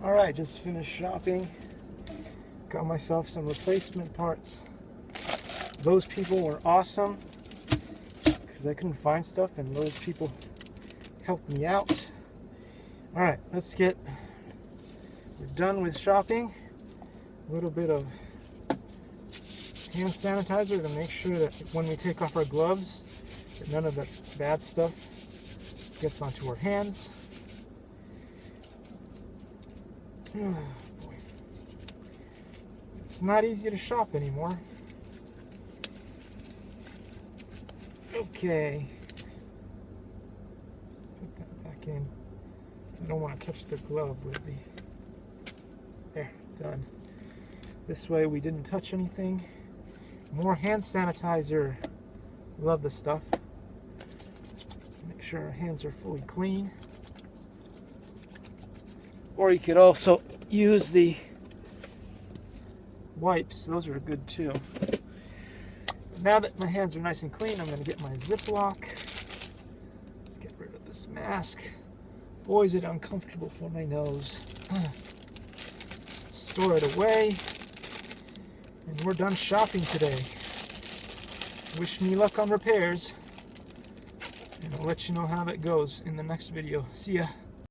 Alright, just finished shopping. Got myself some replacement parts. Those people were awesome because I couldn't find stuff, and those people helped me out. Alright, we're done with shopping. A little bit of hand sanitizer to make sure that when we take off our gloves, that none of the bad stuff gets onto our hands. Oh, boy. It's not easy to shop anymore. Okay. Put that back in. I don't want to touch the glove with the... There, done. This way we didn't touch anything. More hand sanitizer. Love the stuff. Make sure our hands are fully clean. Or you could also use the wipes. Those are good too. Now that my hands are nice and clean, I'm going to get my Ziploc. Let's get rid of this mask. Boy, is it uncomfortable for my nose. Store it away. And we're done shopping today. Wish me luck on repairs. And I'll let you know how that goes in the next video. See ya.